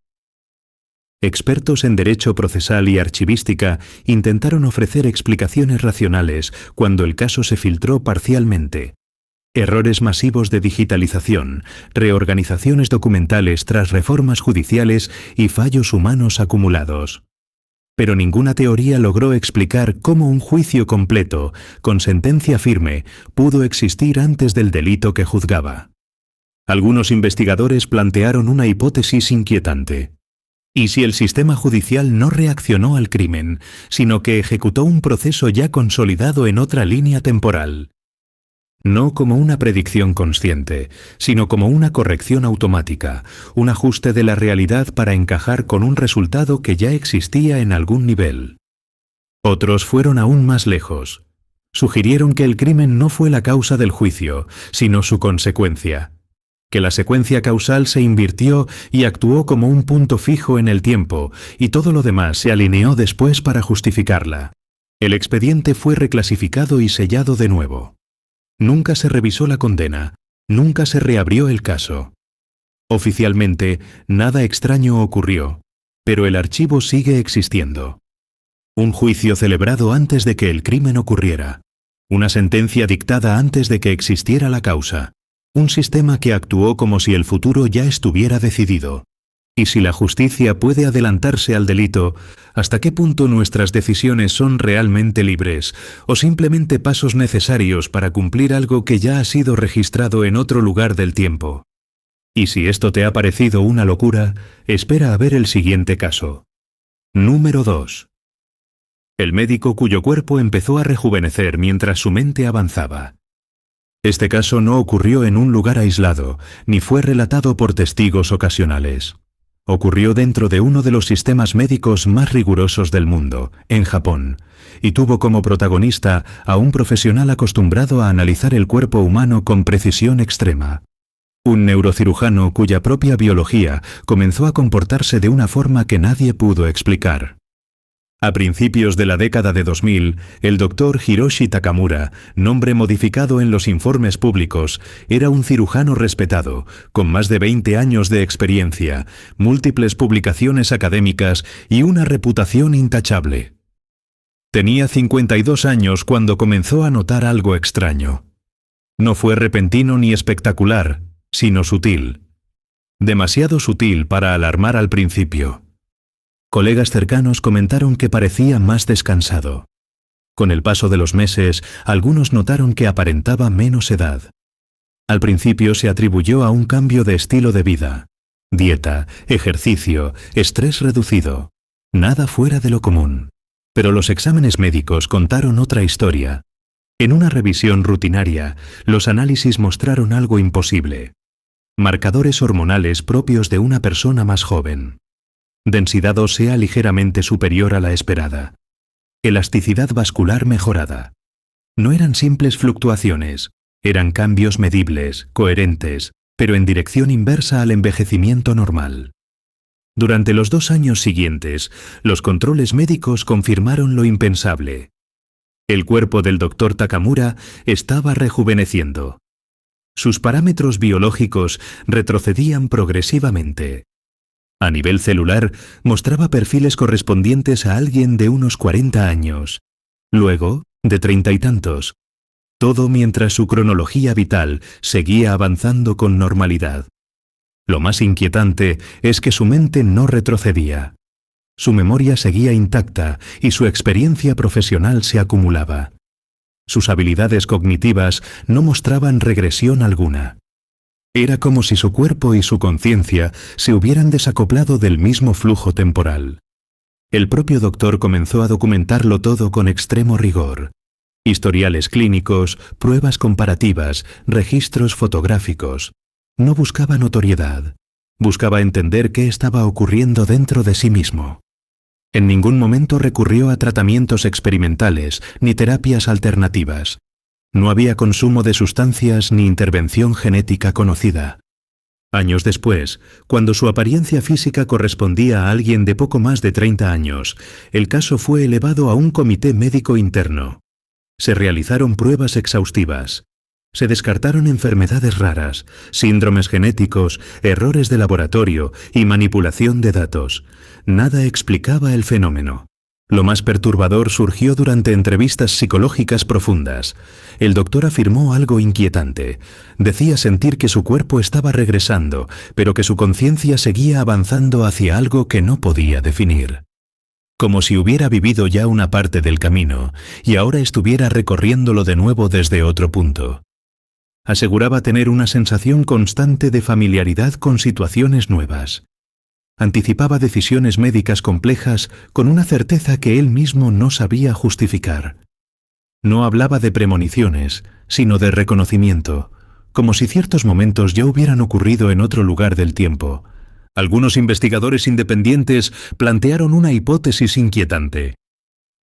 Expertos en derecho procesal y archivística intentaron ofrecer explicaciones racionales cuando el caso se filtró parcialmente. Errores masivos de digitalización, reorganizaciones documentales tras reformas judiciales y fallos humanos acumulados. Pero ninguna teoría logró explicar cómo un juicio completo, con sentencia firme, pudo existir antes del delito que juzgaba. Algunos investigadores plantearon una hipótesis inquietante. ¿Y si el sistema judicial no reaccionó al crimen, sino que ejecutó un proceso ya consolidado en otra línea temporal? No como una predicción consciente, sino como una corrección automática, un ajuste de la realidad para encajar con un resultado que ya existía en algún nivel. Otros fueron aún más lejos. Sugirieron que el crimen no fue la causa del juicio, sino su consecuencia. Que la secuencia causal se invirtió y actuó como un punto fijo en el tiempo, y todo lo demás se alineó después para justificarla. El expediente fue reclasificado y sellado de nuevo. Nunca se revisó la condena, nunca se reabrió el caso. Oficialmente, nada extraño ocurrió, pero el archivo sigue existiendo. Un juicio celebrado antes de que el crimen ocurriera. Una sentencia dictada antes de que existiera la causa. Un sistema que actuó como si el futuro ya estuviera decidido. Y si la justicia puede adelantarse al delito, ¿hasta qué punto nuestras decisiones son realmente libres o simplemente pasos necesarios para cumplir algo que ya ha sido registrado en otro lugar del tiempo? Y si esto te ha parecido una locura, espera a ver el siguiente caso. Número 2. El médico cuyo cuerpo empezó a rejuvenecer mientras su mente avanzaba. Este caso no ocurrió en un lugar aislado, ni fue relatado por testigos ocasionales. Ocurrió dentro de uno de los sistemas médicos más rigurosos del mundo, en Japón, y tuvo como protagonista a un profesional acostumbrado a analizar el cuerpo humano con precisión extrema. Un neurocirujano cuya propia biología comenzó a comportarse de una forma que nadie pudo explicar. A principios de la década de 2000, el doctor Hiroshi Takamura, nombre modificado en los informes públicos, era un cirujano respetado, con más de 20 años de experiencia, múltiples publicaciones académicas y una reputación intachable. Tenía 52 años cuando comenzó a notar algo extraño. No fue repentino ni espectacular, sino sutil. Demasiado sutil para alarmar al principio. Colegas cercanos comentaron que parecía más descansado. Con el paso de los meses, algunos notaron que aparentaba menos edad. Al principio se atribuyó a un cambio de estilo de vida. Dieta, ejercicio, estrés reducido. Nada fuera de lo común. Pero los exámenes médicos contaron otra historia. En una revisión rutinaria, los análisis mostraron algo imposible. Marcadores hormonales propios de una persona más joven. Densidad ósea ligeramente superior a la esperada. Elasticidad vascular mejorada. No eran simples fluctuaciones, eran cambios medibles, coherentes, pero en dirección inversa al envejecimiento normal. Durante los 2 años siguientes, los controles médicos confirmaron lo impensable. El cuerpo del doctor Takamura estaba rejuveneciendo. Sus parámetros biológicos retrocedían progresivamente. A nivel celular, mostraba perfiles correspondientes a alguien de unos 40 años. Luego, de 30 y tantos. Todo mientras su cronología vital seguía avanzando con normalidad. Lo más inquietante es que su mente no retrocedía. Su memoria seguía intacta y su experiencia profesional se acumulaba. Sus habilidades cognitivas no mostraban regresión alguna. Era como si su cuerpo y su conciencia se hubieran desacoplado del mismo flujo temporal. El propio doctor comenzó a documentarlo todo con extremo rigor. Historiales clínicos, pruebas comparativas, registros fotográficos. No buscaba notoriedad. Buscaba entender qué estaba ocurriendo dentro de sí mismo. En ningún momento recurrió a tratamientos experimentales ni terapias alternativas. No había consumo de sustancias ni intervención genética conocida. Años después, cuando su apariencia física correspondía a alguien de poco más de 30 años, el caso fue elevado a un comité médico interno. Se realizaron pruebas exhaustivas. Se descartaron enfermedades raras, síndromes genéticos, errores de laboratorio y manipulación de datos. Nada explicaba el fenómeno. Lo más perturbador surgió durante entrevistas psicológicas profundas. El doctor afirmó algo inquietante. Decía sentir que su cuerpo estaba regresando, pero que su conciencia seguía avanzando hacia algo que no podía definir. Como si hubiera vivido ya una parte del camino, y ahora estuviera recorriéndolo de nuevo desde otro punto. Aseguraba tener una sensación constante de familiaridad con situaciones nuevas. Anticipaba decisiones médicas complejas con una certeza que él mismo no sabía justificar. No hablaba de premoniciones, sino de reconocimiento, como si ciertos momentos ya hubieran ocurrido en otro lugar del tiempo. Algunos investigadores independientes plantearon una hipótesis inquietante.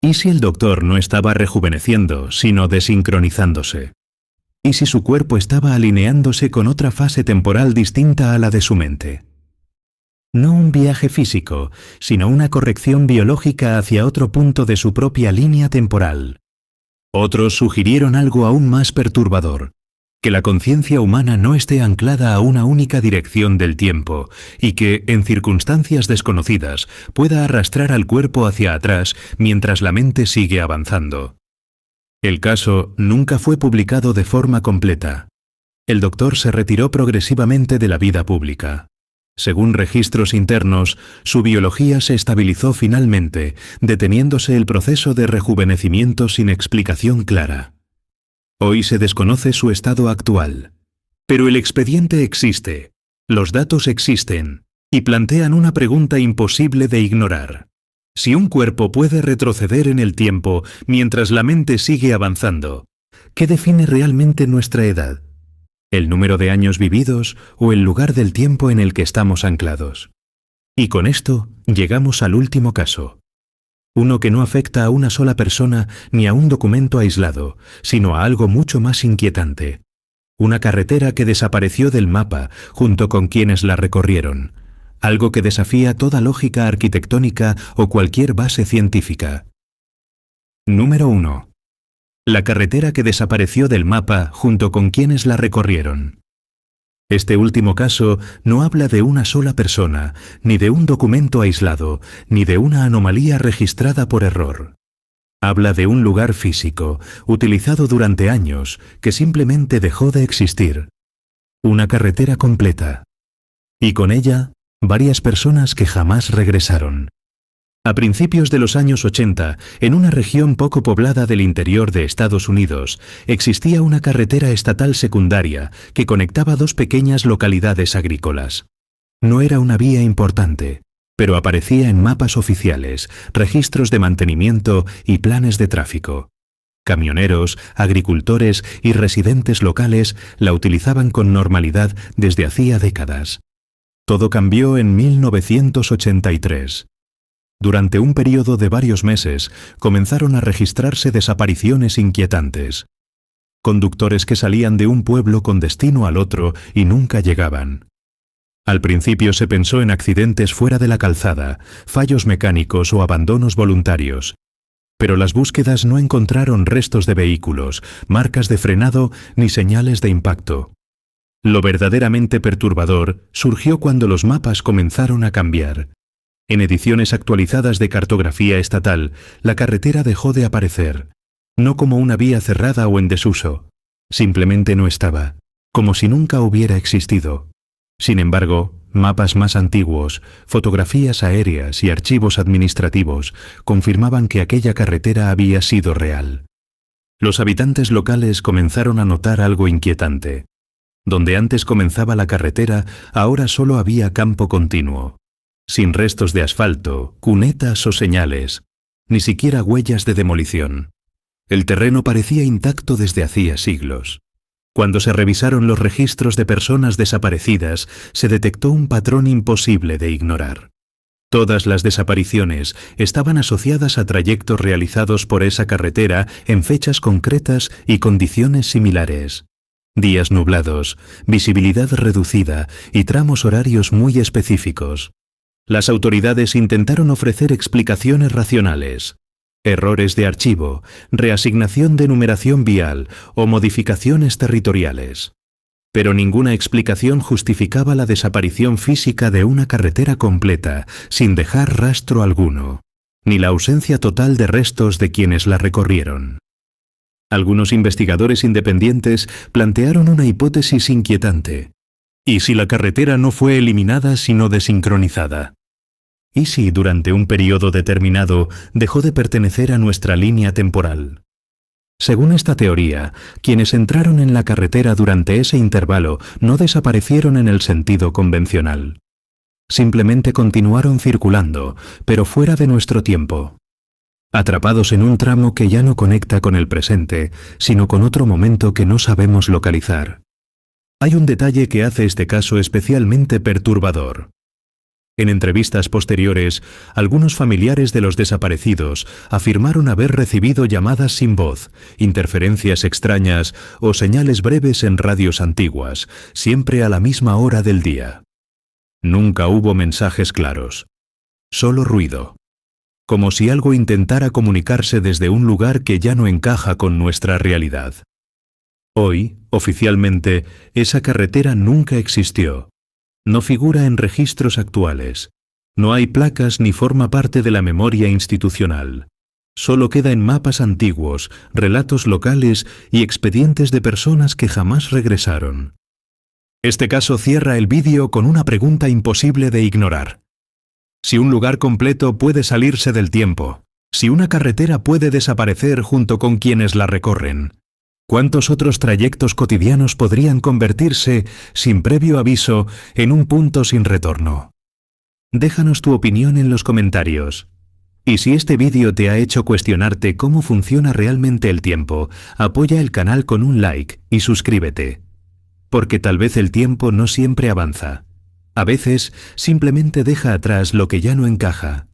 ¿Y si el doctor no estaba rejuveneciendo, sino desincronizándose? ¿Y si su cuerpo estaba alineándose con otra fase temporal distinta a la de su mente? No un viaje físico, sino una corrección biológica hacia otro punto de su propia línea temporal. Otros sugirieron algo aún más perturbador: que la conciencia humana no esté anclada a una única dirección del tiempo y que, en circunstancias desconocidas, pueda arrastrar al cuerpo hacia atrás mientras la mente sigue avanzando. El caso nunca fue publicado de forma completa. El doctor se retiró progresivamente de la vida pública. Según registros internos, su biología se estabilizó finalmente, deteniéndose el proceso de rejuvenecimiento sin explicación clara. Hoy se desconoce su estado actual. Pero el expediente existe, los datos existen, y plantean una pregunta imposible de ignorar. Si un cuerpo puede retroceder en el tiempo mientras la mente sigue avanzando, ¿qué define realmente nuestra edad? ¿El número de años vividos o el lugar del tiempo en el que estamos anclados? Y con esto llegamos al último caso. Uno que no afecta a una sola persona ni a un documento aislado, sino a algo mucho más inquietante. Una carretera que desapareció del mapa junto con quienes la recorrieron. Algo que desafía toda lógica arquitectónica o cualquier base científica. Número 1. La carretera que desapareció del mapa junto con quienes la recorrieron. Este último caso no habla de una sola persona, ni de un documento aislado, ni de una anomalía registrada por error. Habla de un lugar físico, utilizado durante años, que simplemente dejó de existir. Una carretera completa. Y con ella, varias personas que jamás regresaron. A principios de los años 80, en una región poco poblada del interior de Estados Unidos, existía una carretera estatal secundaria que conectaba dos pequeñas localidades agrícolas. No era una vía importante, pero aparecía en mapas oficiales, registros de mantenimiento y planes de tráfico. Camioneros, agricultores y residentes locales la utilizaban con normalidad desde hacía décadas. Todo cambió en 1983. Durante un periodo de varios meses, comenzaron a registrarse desapariciones inquietantes. Conductores que salían de un pueblo con destino al otro y nunca llegaban. Al principio se pensó en accidentes fuera de la calzada, fallos mecánicos o abandonos voluntarios. Pero las búsquedas no encontraron restos de vehículos, marcas de frenado ni señales de impacto. Lo verdaderamente perturbador surgió cuando los mapas comenzaron a cambiar. En ediciones actualizadas de cartografía estatal, la carretera dejó de aparecer, no como una vía cerrada o en desuso, simplemente no estaba, como si nunca hubiera existido. Sin embargo, mapas más antiguos, fotografías aéreas y archivos administrativos confirmaban que aquella carretera había sido real. Los habitantes locales comenzaron a notar algo inquietante. Donde antes comenzaba la carretera, ahora solo había campo continuo. Sin restos de asfalto, cunetas o señales, ni siquiera huellas de demolición. El terreno parecía intacto desde hacía siglos. Cuando se revisaron los registros de personas desaparecidas, se detectó un patrón imposible de ignorar. Todas las desapariciones estaban asociadas a trayectos realizados por esa carretera en fechas concretas y condiciones similares. Días nublados, visibilidad reducida y tramos horarios muy específicos. Las autoridades intentaron ofrecer explicaciones racionales. Errores de archivo, reasignación de numeración vial o modificaciones territoriales. Pero ninguna explicación justificaba la desaparición física de una carretera completa, sin dejar rastro alguno, ni la ausencia total de restos de quienes la recorrieron. Algunos investigadores independientes plantearon una hipótesis inquietante. ¿Y si la carretera no fue eliminada sino desincronizada? ¿Y si durante un periodo determinado dejó de pertenecer a nuestra línea temporal? Según esta teoría, quienes entraron en la carretera durante ese intervalo no desaparecieron en el sentido convencional. Simplemente continuaron circulando, pero fuera de nuestro tiempo. atrapados en un tramo que ya no conecta con el presente, sino con otro momento que no sabemos localizar. Hay un detalle que hace este caso especialmente perturbador. En entrevistas posteriores, algunos familiares de los desaparecidos afirmaron haber recibido llamadas sin voz, interferencias extrañas o señales breves en radios antiguas, siempre a la misma hora del día. Nunca hubo mensajes claros. Solo ruido. Como si algo intentara comunicarse desde un lugar que ya no encaja con nuestra realidad. Hoy, oficialmente, esa carretera nunca existió. No figura en registros actuales. No hay placas ni forma parte de la memoria institucional. Solo queda en mapas antiguos, relatos locales y expedientes de personas que jamás regresaron. Este caso cierra el vídeo con una pregunta imposible de ignorar. Si un lugar completo puede salirse del tiempo, si una carretera puede desaparecer junto con quienes la recorren, ¿cuántos otros trayectos cotidianos podrían convertirse, sin previo aviso, en un punto sin retorno? Déjanos tu opinión en los comentarios. Y si este vídeo te ha hecho cuestionarte cómo funciona realmente el tiempo, apoya el canal con un like y suscríbete. Porque tal vez el tiempo no siempre avanza. A veces simplemente deja atrás lo que ya no encaja.